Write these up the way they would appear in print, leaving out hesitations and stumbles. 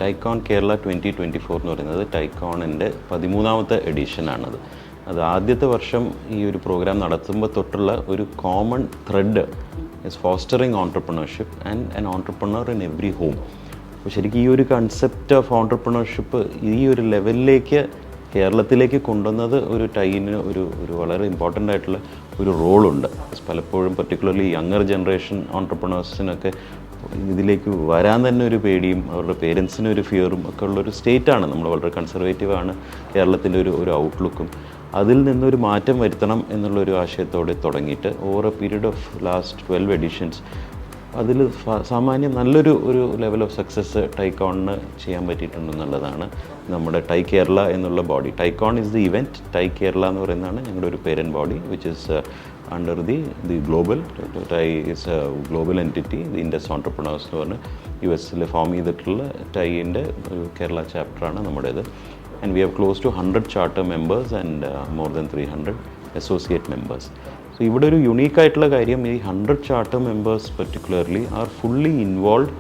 TiECON Kerala 2024 എന്ന് പറയുന്നത് TiECONൻ്റെ 13ാമത്തെ എഡിഷനാണത്. അത് ആദ്യത്തെ വർഷം ഈ ഒരു പ്രോഗ്രാം നടത്തുമ്പോൾ തൊട്ടുള്ള ഒരു common thread is fostering entrepreneurship and an entrepreneur in every home. അപ്പോൾ ശരിക്കും ഈ ഒരു കൺസെപ്റ്റ് ഓഫ് ഓൺട്രപ്രണർഷിപ്പ് ഈ ഒരു ലെവലിലേക്ക് കേരളത്തിലേക്ക് കൊണ്ടുവന്നത് ഒരു ടൈന് ഒരു വളരെ ഇമ്പോർട്ടൻ്റ് ആയിട്ടുള്ള ഒരു റോളുണ്ട്. പലപ്പോഴും പർട്ടിക്കുലർലി യങ്ങർ ജനറേഷൻ ഓൺട്രപ്രണേഴ്സിനൊക്കെ ഇതിലേക്ക് വരാൻ തന്നെ ഒരു പേടിയും അവരുടെ പേരൻസിന് ഒരു ഫിയറും ഒക്കെ ഉള്ളൊരു സ്റ്റേറ്റാണ്. നമ്മൾ വളരെ കൺസർവേറ്റീവാണ് കേരളത്തിൻ്റെ ഒരു ഔട്ട്ലുക്കും. അതിൽ നിന്നൊരു മാറ്റം വരുത്തണം എന്നുള്ളൊരു ആശയത്തോടെ തുടങ്ങിയിട്ട് over A period of last 12 editions അതിൽ സാമാന്യം നല്ലൊരു ലെവൽ ഓഫ് സക്സസ് ടൈക്കോണിന് ചെയ്യാൻ പറ്റിയിട്ടുണ്ടെന്നുള്ളതാണ് നമ്മുടെ ടൈ കേരള എന്നുള്ള body. TiEcon is the event, TiE Kerala എന്ന് പറയുന്നതാണ് ഞങ്ങളുടെ ഒരു parent body which is under the global. TiE is a global entity. The Indus entrepreneurs എന്ന് പറഞ്ഞ് US ഫോം ചെയ്തിട്ടുള്ള ടൈൻ്റെ ഒരു കേരള ചാപ്റ്ററാണ് നമ്മുടേത്. And we have close to 100 charter members and more than 300 associate members. So ഇവിടെ ഒരു യുണീക്കായിട്ടുള്ള കാര്യം, ഈ 100 charter members particularly are fully involve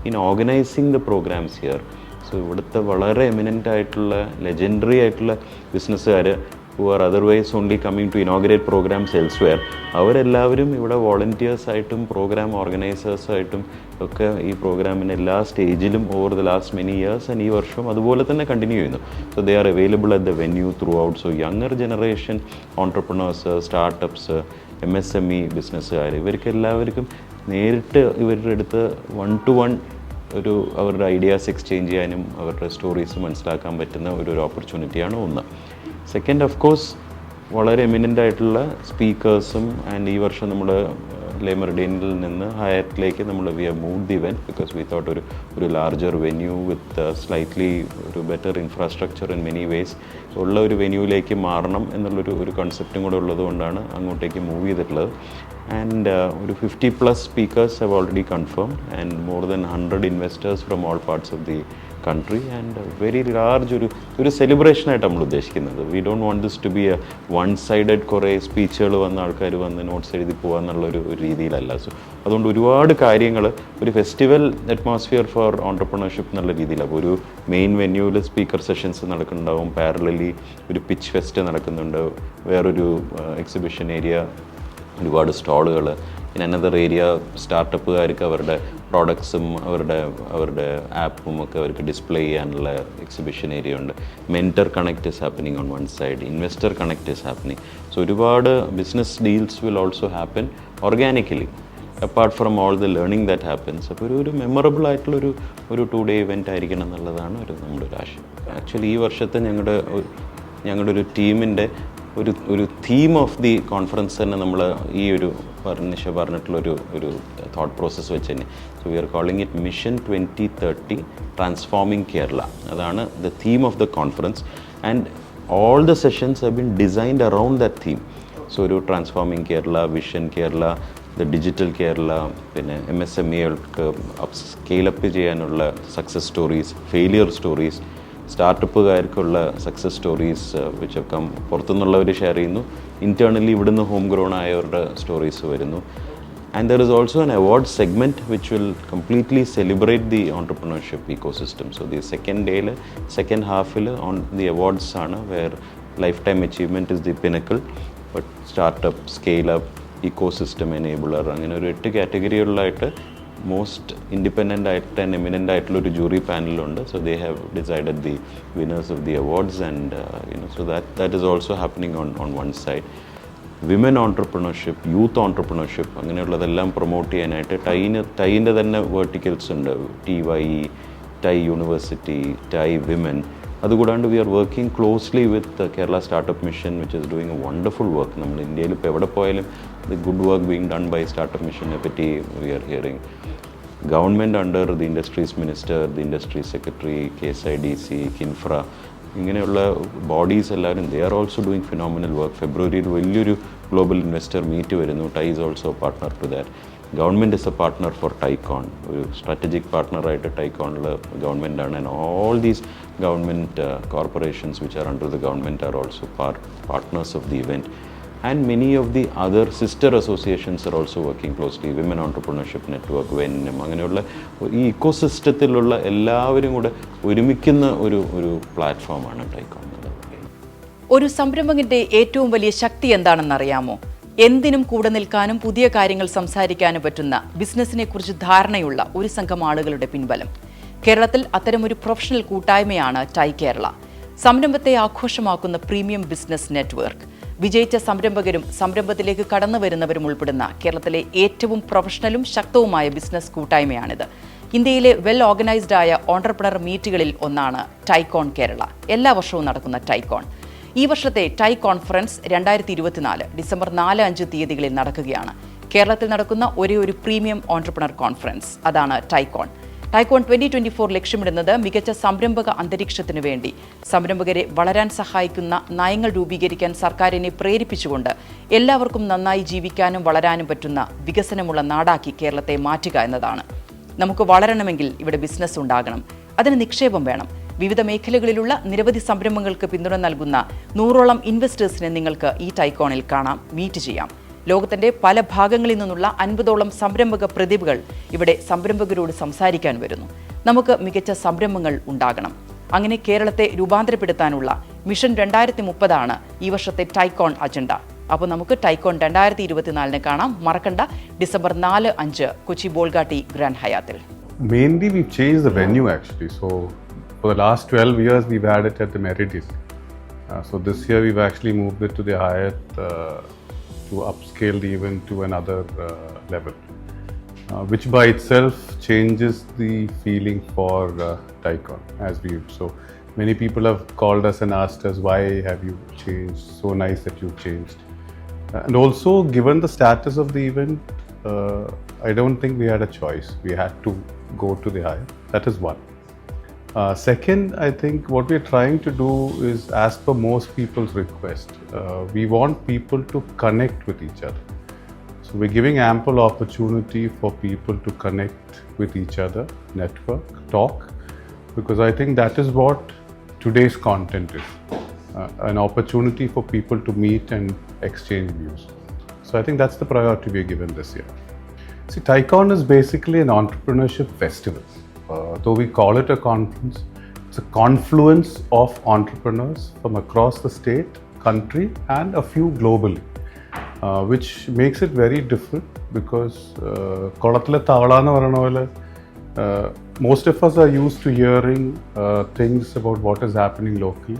in organizing the programs here. So ഇവിടുത്തെ വളരെ എമിനൻ്റ് ആയിട്ടുള്ള ലെജൻഡറി ആയിട്ടുള്ള ബിസിനസ്സുകാർ who are otherwise only coming to inaugurate programs elsewhere, അവരെല്ലാവരും ഇവിടെ വോളണ്ടിയേഴ്സായിട്ടും പ്രോഗ്രാം ഓർഗനൈസേഴ്സായിട്ടും ഒക്കെ ഈ പ്രോഗ്രാമിന് എല്ലാ സ്റ്റേജിലും over the last many years and ഈ വർഷം അതുപോലെ തന്നെ കണ്ടിന്യൂ ചെയ്യുന്നു. So they are available at the venue throughout. So younger generation entrepreneurs, startups, MSME ബിസിനസ്സുകാർ, ഇവർക്ക് എല്ലാവർക്കും നേരിട്ട് ഇവരുടെ അടുത്ത് 1-to-1 അവരുടെ ഐഡിയാസ് എക്സ്ചേഞ്ച് ചെയ്യാനും അവരുടെ സ്റ്റോറീസ് മനസ്സിലാക്കാൻ പറ്റുന്ന ഒരു ഓപ്പർച്യൂണിറ്റിയാണ് ഒന്ന്. സെക്കൻഡ്, ഓഫ് കോഴ്സ് വളരെ എമിനൻ്റ് ആയിട്ടുള്ള സ്പീക്കേഴ്സും. ആൻഡ് ഈ വർഷം നമ്മൾ ലേ മെറിഡിയനിൽ നിന്ന് ഹയറ്റിലേക്ക് we have moved the event because we thought ഒരു ലാർജർ വെന്യൂ വിത്ത് സ്ലൈറ്റ്ലി ഒരു better infrastructure in many ways ഉള്ള ഒരു വെന്യൂവിലേക്ക് മാറണം എന്നുള്ളൊരു കൺസെപ്റ്റും കൂടെ ഉള്ളതുകൊണ്ടാണ് അങ്ങോട്ടേക്ക് മൂവ് ചെയ്തിട്ടുള്ളത്. ആൻഡ് ഒരു 50+ speakers have already confirmed and more than 100 investors from all parts of the country. And very large ഒരു സെലിബ്രേഷനായിട്ട് നമ്മൾ ഉദ്ദേശിക്കുന്നത്. We don't want this to be a one sided കുറേ സ്പീച്ചുകൾ വന്ന ആൾക്കാർ വന്ന് നോട്ട്സ് എഴുതി പോകുക എന്നുള്ളൊരു രീതിയിലല്ല. സോ അതുകൊണ്ട് ഒരുപാട് കാര്യങ്ങൾ ഒരു ഫെസ്റ്റിവൽ അറ്റ്മോസ്ഫിയർ ഫോർ ഓൺട്രപ്രണർഷിപ്പ് എന്നുള്ള രീതിയിലാണ്. അപ്പോൾ ഒരു മെയിൻ വെന്യൂവിൽ സ്പീക്കർ സെഷൻസ് നടക്കുന്നുണ്ടാവും, പാരലലി ഒരു പിച്ച് ഫെസ്റ്റ് നടക്കുന്നുണ്ട്, വേറൊരു എക്സിബിഷൻ ഏരിയ, ഒരുപാട് സ്റ്റോളുകൾ. ഇൻ അനദർ ഏരിയ സ്റ്റാർട്ടപ്പുകാർക്ക് അവരുടെ പ്രോഡക്ട്സും അവരുടെ ആപ്പും ഒക്കെ അവർക്ക് ഡിസ്പ്ലേ ചെയ്യാനുള്ള എക്സിബിഷൻ ഏരിയ ഉണ്ട്. Mentor connect is happening on one side, investor connect is happening. So ഒരുപാട് business deals will also happen organically apart from all the learning that happens. അപ്പോൾ ഒരു മെമ്മറബിൾ ആയിട്ടുള്ളൊരു 2-day ഇവൻ്റ് ആയിരിക്കണം എന്നുള്ളതാണ് നമ്മുടെ ഒരു ആശയം. ആക്ച്വലി ഈ വർഷത്തെ ഞങ്ങളുടെ ഒരു ടീമിൻ്റെ ഒരു തീം ഓഫ് ദി കോൺഫറൻസ് തന്നെ നമ്മൾ ഈ ഒരു പറഞ്ഞിട്ടുള്ളൊരു തോട്ട് പ്രോസസ്സ് വെച്ച് തന്നെ. So we are calling it mission 2030 transforming Kerala. അതാണ് the theme of the conference and all the sessions have been designed around that theme. So ഒരു transforming Kerala, vision Kerala, the digital Kerala, പിന്നെ MSMEകൾക്ക് സ്കെയിലപ്പ് ചെയ്യാനുള്ള സക്സസ് സ്റ്റോറീസ്, ഫെയിലിയർ സ്റ്റോറീസ്, സ്റ്റാർട്ടപ്പുകാർക്കുള്ള success stories which ഒക്കെ പുറത്തുനിന്നുള്ളവർ share ചെയ്യുന്നു, internally ഇവിടുന്ന് ഹോം ഗ്രോൺ ആയവരുടെ സ്റ്റോറീസ് വരുന്നു. And there is also an award segment which will completely celebrate the entrepreneurship ecosystem. So the second ഹാഫിൽ ഓൺ ദി അവാർഡ്സ് ആണ്, where lifetime achievement is the pinnacle, but startup, scaleup, ecosystem enabler, അങ്ങനെ ഒരു 8 കാറ്റഗറികളിലായിട്ട് most independent ആയിട്ട് and eminent ആയിട്ടുള്ളൊരു jury പാനലുണ്ട്. So they have decided the winners of the awards and so that is also happening on one side. Women entrepreneurship, youth entrepreneurship, അങ്ങനെയുള്ളതെല്ലാം promote ചെയ്യാനായിട്ട് ടൈൻ്റെ തന്നെ വേർട്ടിക്കൽസ് ഉണ്ട്. TYE, TiE university, tie women. അതുകൂടാണ്ട് we are working closely with Kerala startup mission which is doing a wonderful work. നമ്മൾ ഇന്ത്യയിൽ ഇപ്പോൾ എവിടെ പോയാലും the good work being done by startup മിഷനെ പറ്റി we are hearing. Government under the industries minister, the industries secretary, KSIDC, KINFRA, ഇങ്ങനെയുള്ള bodies എല്ലാവരും they are also doing phenomenal work. ഫെബ്രുവരിയിൽ വലിയൊരു ഗ്ലോബൽ ഇൻവെസ്റ്റർ മീറ്റ് വരുന്നു. TiE is also partner to that. Government is a partner for TiECON. ഒരു strategic പാർട്ട്ണറായിട്ട് TiECOനിൽ ഗവൺമെൻറ്റാണ്. And all these government corporations which are under the government are also partners of the event. and many of the other sister associations are also working closely. Women Entrepreneurship Network, വെന്നും അങ്ങനെയുള്ള ഈ ഇക്കോസിസ്റ്റത്തിലുള്ള എല്ലാവരും കൂടെ ഒരുമിക്കുന്ന ഒരു പ്ലാറ്റ്ഫോമാണ് ടൈക്കോൺ. ഒരു സംരംഭകന്റെ ഏറ്റവും വലിയ ശക്തി എന്താണെന്നറിയാമോ? എന്തിനും കൂടെ നിൽക്കാനും പുതിയ കാര്യങ്ങൾ സംസാരിക്കാനും പറ്റുന്ന ബിസിനസ്സിനെ കുറിച്ച് ധാരണയുള്ള ഒരു സംഘം ആളുകളുടെ പിൻബലം. കേരളത്തിൽ അത്തരമൊരു പ്രൊഫഷണൽ കൂട്ടായ്മയാണ് ടൈ കേരള. സംരംഭത്തെ ആഘോഷമാക്കുന്ന പ്രീമിയം ബിസിനസ് നെറ്റ്വർക്ക്. വിജയിച്ച സംരംഭകരും സംരംഭത്തിലേക്ക് കടന്നു വരുന്നവരും ഉൾപ്പെടുന്ന കേരളത്തിലെ ഏറ്റവും പ്രൊഫഷണലും ശക്തവുമായ ബിസിനസ് കൂട്ടായ്മയാണിത്. ഇന്ത്യയിലെ വെൽ ഓർഗനൈസ്ഡ് ആയ ഓൺട്രപ്രണർ മീറ്റുകളിൽ ഒന്നാണ് TiECON കേരള. എല്ലാ വർഷവും നടക്കുന്ന TiECON. ഈ വർഷത്തെ ടൈ കോൺഫറൻസ് 2024 ഡിസംബർ 4-5 തീയതികളിൽ നടക്കുകയാണ്. കേരളത്തിൽ നടക്കുന്ന ഒരേ ഒരു പ്രീമിയം ഓൺട്രപ്രണർ കോൺഫറൻസ്, അതാണ് TiECON. TiECON 2024 ലക്ഷ്യമിടുന്നത് മികച്ച സംരംഭക അന്തരീക്ഷത്തിനു വേണ്ടി സംരംഭകരെ വളരാൻ സഹായിക്കുന്ന നയങ്ങൾ രൂപീകരിക്കാൻ സർക്കാരിനെ പ്രേരിപ്പിച്ചുകൊണ്ട് എല്ലാവർക്കും നന്നായി ജീവിക്കാനും വളരാനും പറ്റുന്ന വികസനമുള്ള നാടാക്കി കേരളത്തെ മാറ്റുക എന്നതാണ്. നമുക്ക് വളരണമെങ്കിൽ ഇവിടെ ബിസിനസ് ഉണ്ടാകണം, അതിന് നിക്ഷേപം വേണം. വിവിധ മേഖലകളിലുള്ള നിരവധി സംരംഭങ്ങൾക്ക് പിന്തുണ നൽകുന്ന 100ഓളം ഇൻവെസ്റ്റേഴ്സിനെ നിങ്ങൾക്ക് ഈ TiECONിൽ കാണാം, മീറ്റ് ചെയ്യാം. ലോകത്തിന്റെ പല ഭാഗങ്ങളിൽ നിന്നുള്ള 50ഓളം സംരംഭക പ്രതിഭകൾ ഇവിടെ സംരംഭകരോട് സംസാരിക്കാൻ വരുന്നു. നമുക്ക് മികച്ച സംരംഭങ്ങൾ ഉണ്ടാകണം. അങ്ങനെ കേരളത്തെ രൂപാന്തരപ്പെടുത്താനുള്ള മിഷൻ 2030 ഈ വർഷത്തെ TiECON അജണ്ട. അപ്പോൾ നമുക്ക് TiECON 2024 കാണാം. മറക്കണ്ട, ഡിസംബർ 4-5 കൊച്ചി ബോൾഗാട്ടി ഗ്രാൻഡ് ഹയാത്തിൽ. Mainly we've changed the venue actually. So for the last 12 years we've had it at the Meridian. So this year we've actually moved it to the Hyatt to upscale the event to another level, which by itself changes the feeling for TiECON. So many people have called us and asked us, why have you changed? So nice that you've changed. And also, given the status of the event, I don't think we had a choice. We had to go to the Hyatt. That is one. Second, I think what we're trying to do is, as per most people's request, we want people to connect with each other. So we're giving ample opportunity for people to connect with each other, network, talk, because I think that is what today's content is. An opportunity for people to meet and exchange views. So I think that's the priority we're given this year. See, TiECON is basically an entrepreneurship festival. Though we call it a conference, it's a confluence of entrepreneurs from across the state, country, and a few globally, which makes it very different because most of us are used to hearing things about what is happening locally,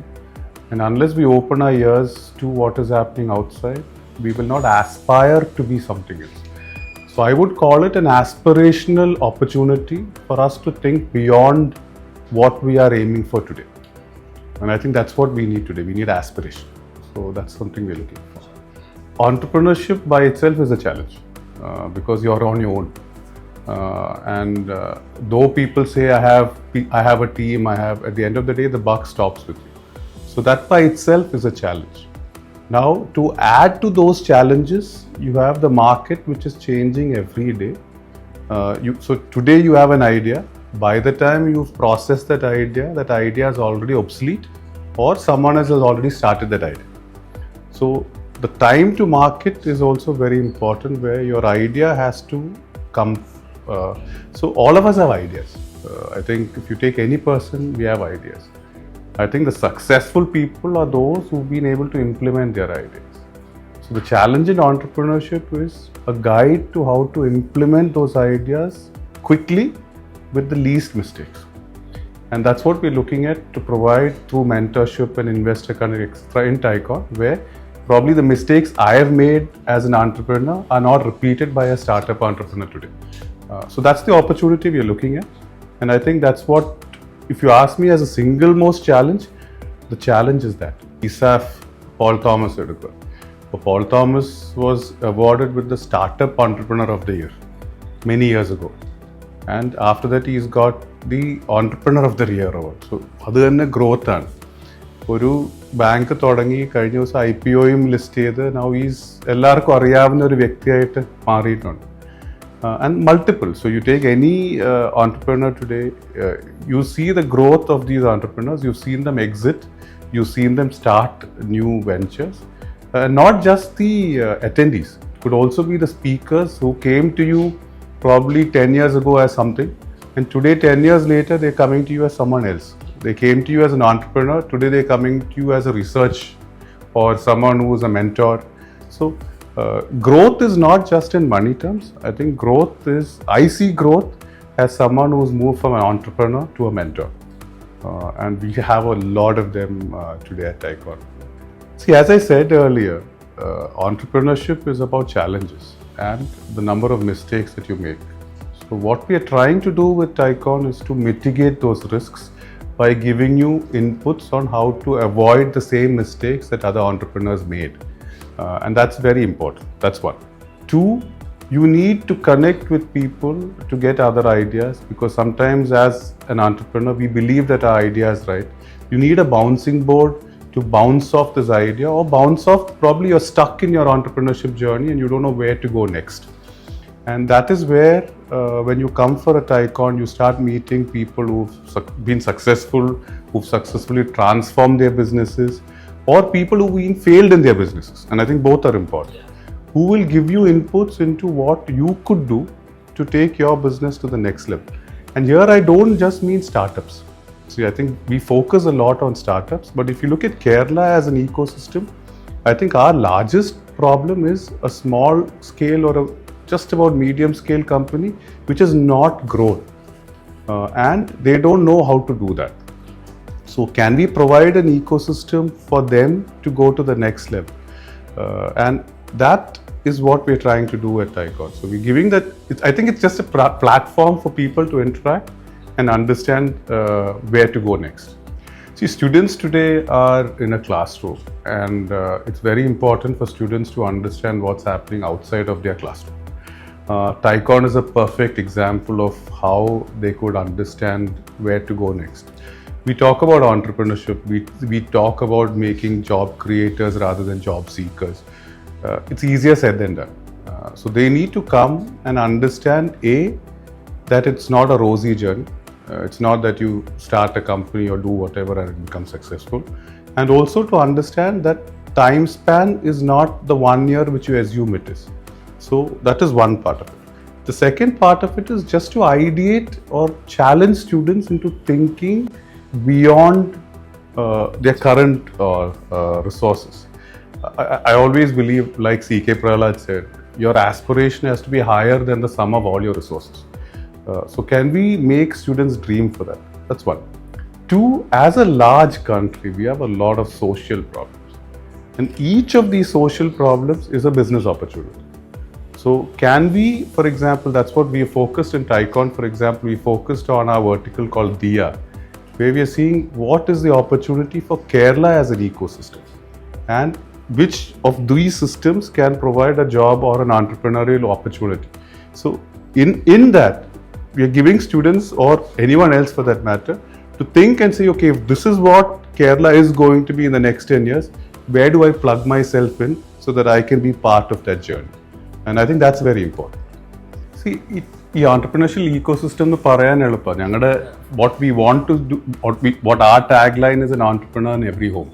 and unless we open our ears to what is happening outside, we will not aspire to be something else. So I would call it an aspirational opportunity for us to think beyond what we are aiming for today. And I think that's what we need today. We need aspiration. So that's something we're looking for. Entrepreneurship by itself is a challenge because you're on your own. Though people say I have a team, at the end of the day, the buck stops with you. So that by itself is a challenge. Now, to add to those challenges, you have the market which is changing every day. So today you have an idea. By the time you've processed that idea is already obsolete, or someone else has already started that idea. So the time to market is also very important, where your idea has to come. So all of us have ideas. I think if you take any person, we have ideas. I think the successful people are those who've been able to implement their ideas. So the challenge in entrepreneurship is a guide to how to implement those ideas quickly with the least mistakes. And that's what we're looking at to provide through mentorship and investor connect extra in TiECON, where probably the mistakes I have made as an entrepreneur are not repeated by a startup entrepreneur today. So that's the opportunity we're looking at. And I think that's what, if you ask me as a single most challenge, the challenge is that. ISAF, Paul Thomas യതകൾ. Paul Thomas was awarded with the Startup Entrepreneur of the Year many years ago. And after that he's got the Entrepreneur of the Year award. So അത് തന്നെ growth ആണ്. ഒരു bank തുടങ്ങി കഴിഞ്ഞ ദിവസം IPOയും list ചെയ്ത് now he's എല്ലാവർക്കും അറിയാവുന്ന ഒരു വ്യക്തിയായിട്ട് മാറിയിട്ടുണ്ട്. And multiple. So you take any entrepreneur today, you see the growth of these entrepreneurs, you've seen them exit, you've seen them start new ventures. not just the attendees. It could also be the speakers who came to you probably 10 years ago as something, and today 10 years later they're coming to you as someone else. They came to you as an entrepreneur, today they're coming to you as a research or someone who is a mentor. So growth is not just in money terms. I think I see growth as someone who's moved from an entrepreneur to a mentor. And we have a lot of them today at TiECON. See, as I said earlier, entrepreneurship is about challenges and the number of mistakes that you make. So what we are trying to do with TiECON is to mitigate those risks by giving you inputs on how to avoid the same mistakes that other entrepreneurs made. And that's very important. That's one. Two, you need to connect with people to get other ideas, because sometimes as an entrepreneur, we believe that our idea is right. You need a bouncing board to bounce off this idea, or bounce off, probably you're stuck in your entrepreneurship journey and you don't know where to go next. And that is where when you come for a TiECON, you start meeting people who've been successful, who've successfully transformed their businesses, or people who've been failed in their businesses. And I think both are important. Who will give you inputs into what you could do to take your business to the next level. And here I don't just mean startups. See, I think we focus a lot on startups, but if you look at Kerala as an ecosystem, I think our largest problem is a small scale or a just about medium scale company which has not grown, and they don't know how to do that. So can we provide an ecosystem for them to go to the next level? And that is what we're trying to do at TiECON. So we're giving that, I think it's just a platform for people to interact and understand where to go next. See, students today are in a classroom, and it's very important for students to understand what's happening outside of their classroom. TiECON is a perfect example of how they could understand where to go next. We talk about entrepreneurship, we talk about making job creators rather than job seekers. It's easier said than done. So they need to come and understand that it's not a rosy journey. It's not that you start a company or do whatever and become successful. And also to understand that time span is not the 1 year which you assume it is. So that is one part of it. The second part of it is just to ideate or challenge students into thinking beyond their current resources. I always believe, like C.K. Prahalad said, your aspiration has to be higher than the sum of all your resources. So can we make students dream for that? That's one. Two, as a large country, we have a lot of social problems. And each of these social problems is a business opportunity. So can we, for example, that's what we focused in TiECON, for example, we focused on our vertical called DIA, where we are seeing what is the opportunity for Kerala as an ecosystem, and which of these systems can provide a job or an entrepreneurial opportunity. So in that, we are giving students, or anyone else for that matter, to think and say, okay, if this is what Kerala is going to be in the next 10 years, where do I plug myself in so that I can be part of that journey? And I think that's very important. See, the entrepreneurial ecosystem എന്ന് പറയാൻ എളുപ്പം. ഞങ്ങളുടെ what we want to do, what our tagline is, an entrepreneur in every home.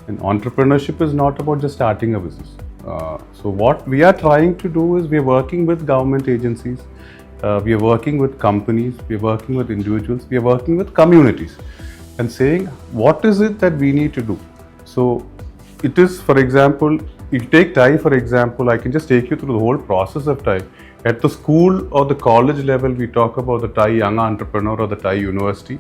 And entrepreneurship is not about just starting a business. So what we are trying to do is we are working with government agencies, we are working with companies, we are working with individuals, we are working with communities, and saying what is it that we need to do. So it is, for example, if you take TiE for example, I can just take you through the whole process of TiE. At the school or the college level, we talk about the TiE Young Entrepreneur or the TiE University.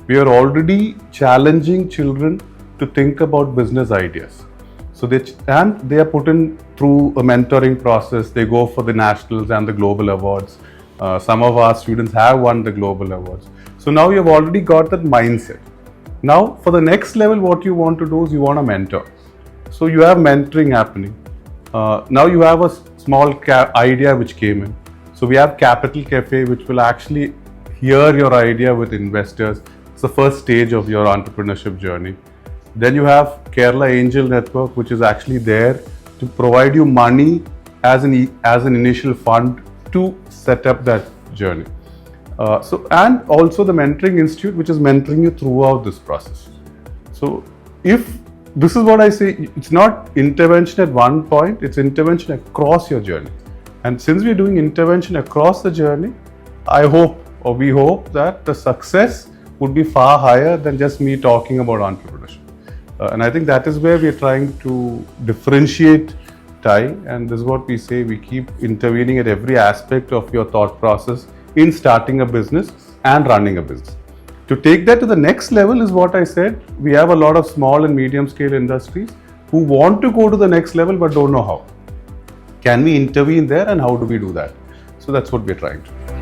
We are already challenging children to think about business ideas. So they are put in through a mentoring process. They go for the nationals and the global awards. Some of our students have won the global awards. So now you have already got that mindset. Now for the next level, what you want to do is you want to mentor. So you have mentoring happening. Now you have a small idea which came in. So we have Capital Cafe, which will actually hear your idea with investors. It's the first stage of your entrepreneurship journey. Then you have Kerala Angel Network, which is actually there to provide you money as an initial fund to set up that journey. And also the Mentoring Institute, which is mentoring you throughout this process. So if this is what I say, it's not intervention at one point, it's intervention across your journey. And since we're doing intervention across the journey, I hope, or we hope, that the success would be far higher than just me talking about entrepreneurship. And I think that is where we're trying to differentiate TiE, and this is what we say, we keep intervening at every aspect of your thought process in starting a business and running a business. To take that to the next level is what I said, we have a lot of small and medium scale industries who want to go to the next level but don't know how. Can we intervene there, and how do we do that? So that's what we're trying to do.